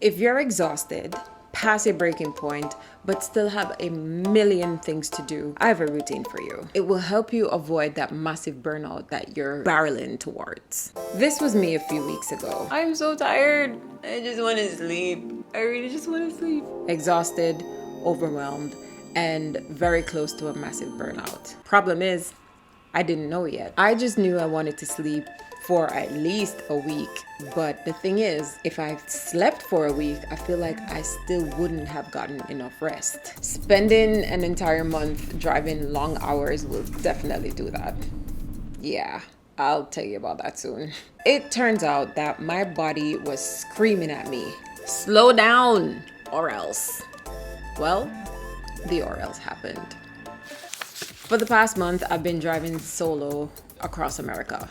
If you're exhausted, past your breaking point, but still have a million things to do, I have a routine for you. It will help you avoid that massive burnout that you're barreling towards. This was me a few weeks ago. I'm so tired. I just want to sleep. I really just want to sleep. Exhausted, overwhelmed, and very close to a massive burnout. Problem is, I didn't know yet. I just knew I wanted to sleep for at least a week. But the thing is, if I slept for a week, I feel like I still wouldn't have gotten enough rest. Spending an entire month driving long hours will definitely do that. Yeah, I'll tell you about that soon. It turns out that my body was screaming at me, slow down or else. Well, the or else happened. For the past month, I've been driving solo across America.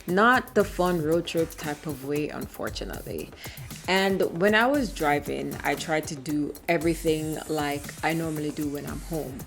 Not the fun road trip type of way, unfortunately. And when I was driving, I tried to do everything like I normally do when I'm home.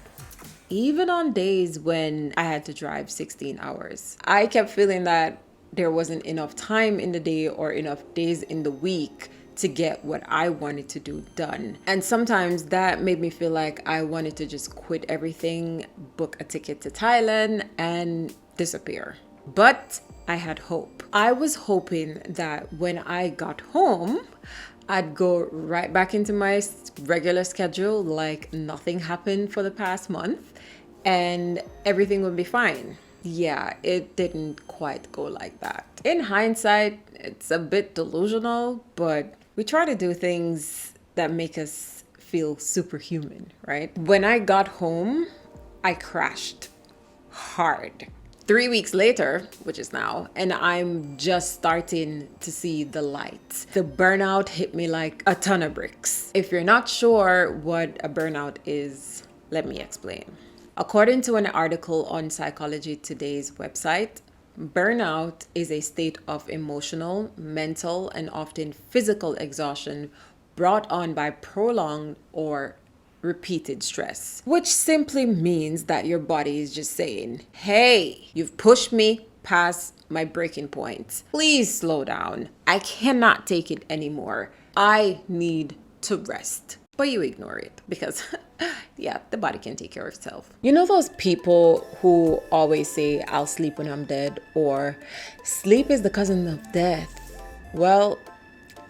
Even on days when I had to drive 16 hours. I kept feeling that there wasn't enough time in the day or enough days in the week to get what I wanted to do done. And sometimes that made me feel like I wanted to just quit everything, book a ticket to Thailand, and disappear. But I had hope. I was hoping that when I got home, I'd go right back into my regular schedule like nothing happened for the past month and everything would be fine. Yeah, it didn't quite go like that. In hindsight, it's a bit delusional, but we try to do things that make us feel superhuman, right? When I got home, I crashed hard. 3 weeks later, which is now, and I'm just starting to see the light. The burnout hit me like a ton of bricks. If you're not sure what a burnout is, let me explain. According to an article on Psychology Today's website, burnout is a state of emotional, mental, and often physical exhaustion brought on by prolonged or repeated stress, which simply means that your body is just saying, hey, you've pushed me past my breaking point. Please slow down. I cannot take it anymore. I need to rest. But you ignore it because, yeah, the body can take care of itself. You know those people who always say, I'll sleep when I'm dead, or sleep is the cousin of death? Well,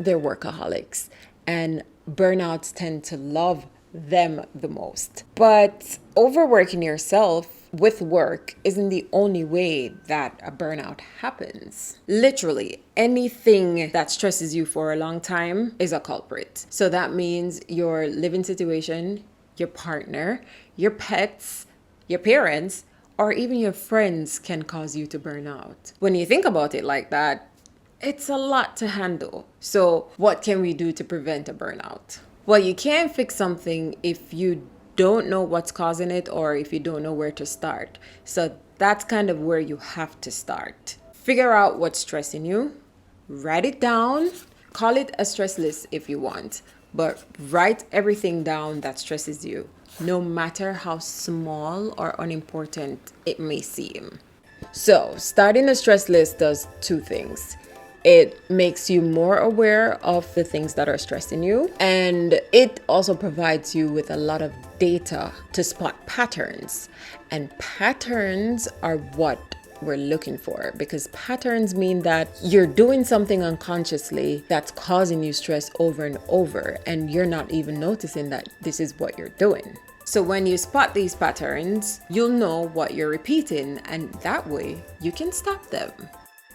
they're workaholics, and burnouts tend to love them the most. But overworking yourself with work isn't the only way that a burnout happens. Literally, anything that stresses you for a long time is a culprit. So that means your living situation, your partner, your pets, your parents, or even your friends can cause you to burn out. When you think about it like that, it's a lot to handle. So what can we do to prevent a burnout? Well, you can't fix something if you don't know what's causing it or if you don't know where to start. So that's kind of where you have to start. Figure out what's stressing you, write it down, call it a stress list if you want, but write everything down that stresses you, no matter how small or unimportant it may seem. So starting a stress list does two things. It makes you more aware of the things that are stressing you. And it also provides you with a lot of data to spot patterns. And patterns are what we're looking for, because patterns mean that you're doing something unconsciously that's causing you stress over and over, and you're not even noticing that this is what you're doing. So when you spot these patterns, you'll know what you're repeating, and that way you can stop them.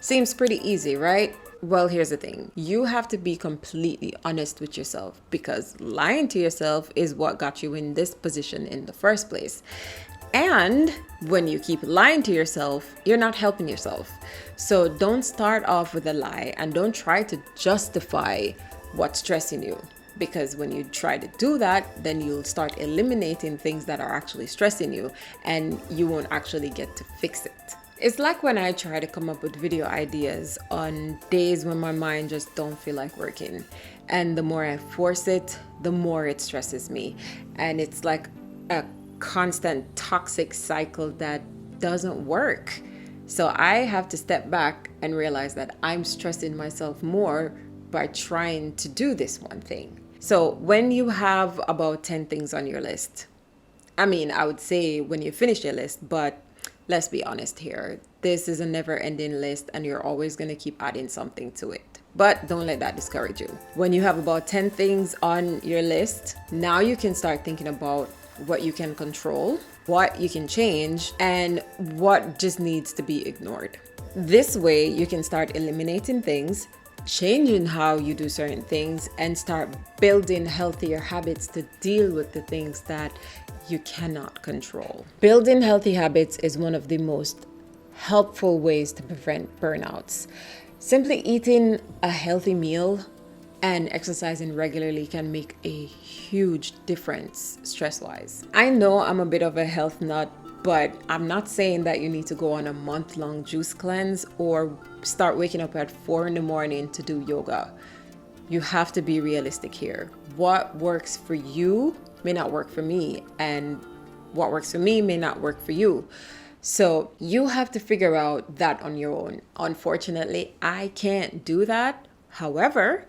Seems pretty easy, right? Well, here's the thing. You have to be completely honest with yourself, because lying to yourself is what got you in this position in the first place. And when you keep lying to yourself, you're not helping yourself. So don't start off with a lie and don't try to justify what's stressing you. Because when you try to do that, then you'll start eliminating things that are actually stressing you, and you won't actually get to fix it. It's like when I try to come up with video ideas on days when my mind just don't feel like working. And the more I force it, the more it stresses me. And it's like a constant toxic cycle that doesn't work. So I have to step back and realize that I'm stressing myself more by trying to do this one thing. So when you have about 10 things on your list, I would say when you finish your list, but let's be honest here. This is a never ending list and you're always going to keep adding something to it. But don't let that discourage you. When you have about 10 things on your list, now you can start thinking about what you can control, what you can change, and what just needs to be ignored. This way, you can start eliminating things, changing how you do certain things, and start building healthier habits to deal with the things that you cannot control. Building healthy habits is one of the most helpful ways to prevent burnouts. Simply eating a healthy meal and exercising regularly can make a huge difference stress-wise. I know I'm a bit of a health nut, but I'm not saying that you need to go on a month-long juice cleanse or start waking up at 4 in the morning to do yoga. You have to be realistic here. What works for you may not work for me, and what works for me may not work for you. So you have to figure out that on your own. Unfortunately, I can't do that. However,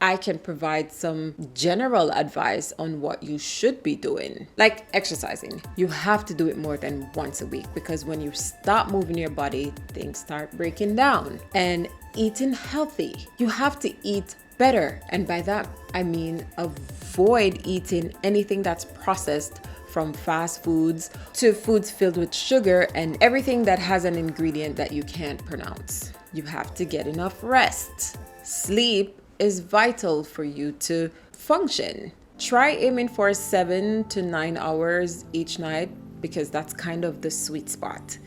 I can provide some general advice on what you should be doing. Like exercising. You have to do it more than once a week, because when you stop moving your body, things start breaking down. And eating healthy. You have to eat better. And by that, I mean avoid eating anything that's processed, from fast foods to foods filled with sugar and everything that has an ingredient that you can't pronounce. You have to get enough rest. Sleep is vital for you to function. Try aiming for 7 to 9 hours each night, because that's kind of the sweet spot.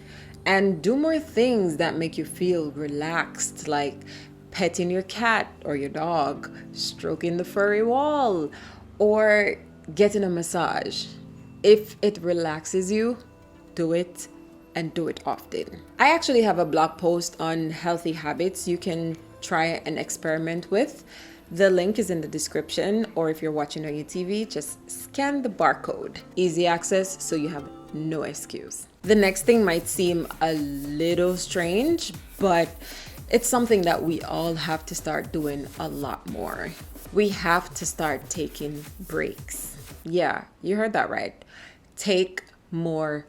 And do more things that make you feel relaxed, like petting your cat or your dog, stroking the furry wall, or getting a massage. If it relaxes you, do it, and do it often. I actually have a blog post on healthy habits you can try and experiment with. The link is in the description, or if you're watching on your TV, just scan the barcode. Easy access, so you have no excuse. The next thing might seem a little strange, but it's something that we all have to start doing a lot more. We have to start taking breaks. Yeah, you heard that right. Take more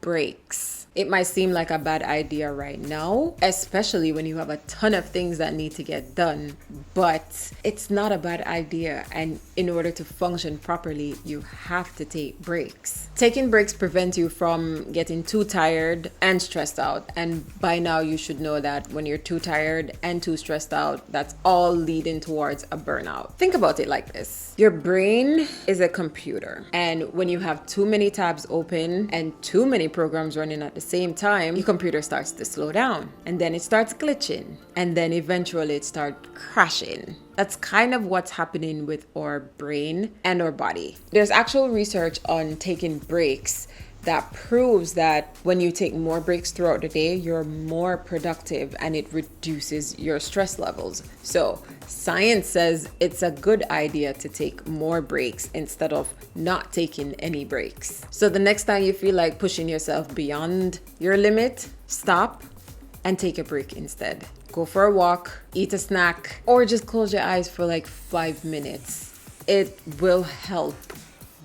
breaks. It might seem like a bad idea right now, especially when you have a ton of things that need to get done, but it's not a bad idea. And in order to function properly, you have to take breaks. Taking breaks prevents you from getting too tired and stressed out. And by now you should know that when you're too tired and too stressed out, that's all leading towards a burnout. Think about it like this. Your brain is a computer, and when you have too many tabs open and too many programs running at the same time, your computer starts to slow down, and then it starts glitching, and then eventually it starts crashing. That's kind of what's happening with our brain and our body. There's actual research on taking breaks that proves that when you take more breaks throughout the day, you're more productive and it reduces your stress levels. So science says it's a good idea to take more breaks instead of not taking any breaks. So the next time you feel like pushing yourself beyond your limit, stop and take a break instead. Go for a walk, eat a snack, or just close your eyes for like 5 minutes. It will help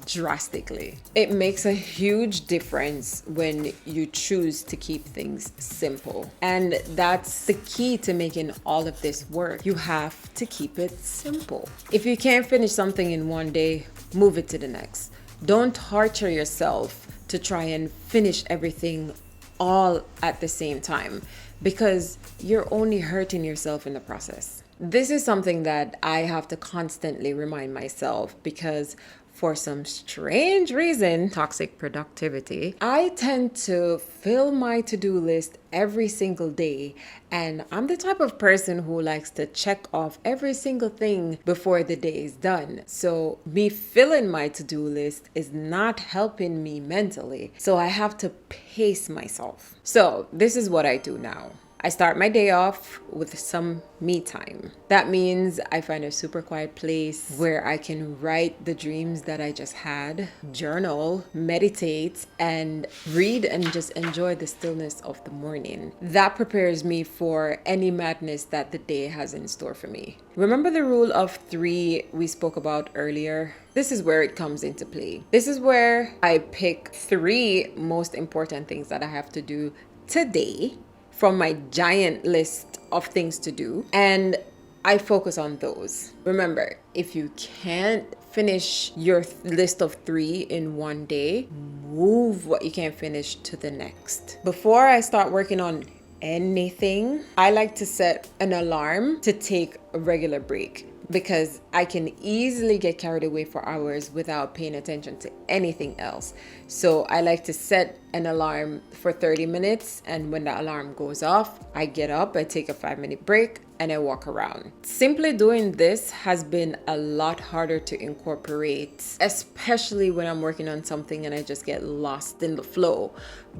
drastically. It makes a huge difference when you choose to keep things simple. And that's the key to making all of this work. You have to keep it simple. If you can't finish something in one day, move it to the next. Don't torture yourself to try and finish everything all at the same time, because you're only hurting yourself in the process. This is something that I have to constantly remind myself, because for some strange reason, toxic productivity, I tend to fill my to-do list every single day. And I'm the type of person who likes to check off every single thing before the day is done. So me filling my to-do list is not helping me mentally. So I have to pace myself. So this is what I do now. I start my day off with some me time. That means I find a super quiet place where I can write the dreams that I just had, journal, meditate, and read and just enjoy the stillness of the morning. That prepares me for any madness that the day has in store for me. Remember the rule of 3 we spoke about earlier? This is where it comes into play. This is where I pick 3 most important things that I have to do today from my giant list of things to do, and I focus on those. Remember, if you can't finish your list of 3 in one day, move what you can't finish to the next. Before I start working on anything, I like to set an alarm to take a regular break, because I can easily get carried away for hours without paying attention to anything else. So I like to set an alarm for 30 minutes, and when the alarm goes off, I get up, I take a 5-minute break, and I walk around. Simply doing this has been a lot harder to incorporate, especially when I'm working on something and I just get lost in the flow.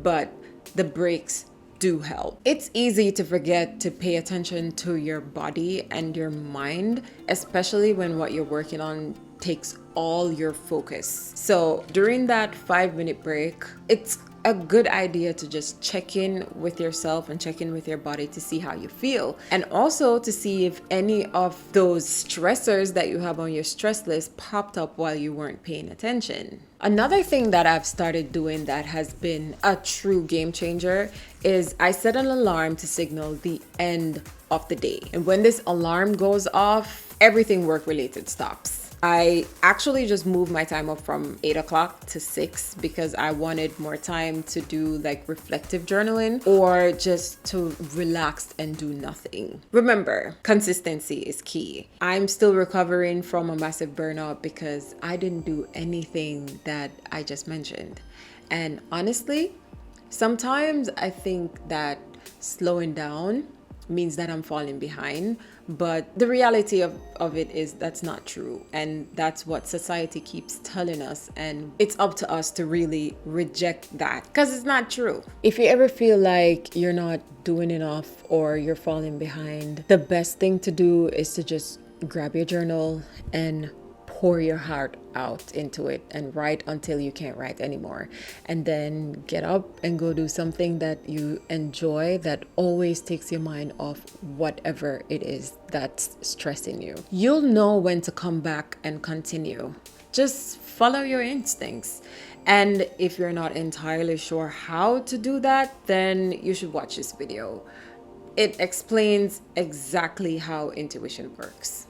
But the breaks do help. It's easy to forget to pay attention to your body and your mind, especially when what you're working on takes all your focus. So during that 5-minute break, it's a good idea to just check in with yourself and check in with your body to see how you feel, and also to see if any of those stressors that you have on your stress list popped up while you weren't paying attention. Another thing that I've started doing that has been a true game changer is I set an alarm to signal the end of the day. And when this alarm goes off, everything work related stops. I actually just moved my time up from 8 o'clock to 6 because I wanted more time to do like reflective journaling or just to relax and do nothing. Remember, consistency is key. I'm still recovering from a massive burnout because I didn't do anything that I just mentioned. And honestly, sometimes I think that slowing down means that I'm falling behind, but the reality of it is that's not true, and that's what society keeps telling us, and it's up to us to really reject that because it's not true. If you ever feel like you're not doing enough or you're falling behind, the best thing to do is to just grab your journal and pour your heart out into it and write until you can't write anymore, and then get up and go do something that you enjoy that always takes your mind off whatever it is that's stressing you. You'll know when to come back and continue. Just follow your instincts. And if you're not entirely sure how to do that, then you should watch this video. It explains exactly how intuition works.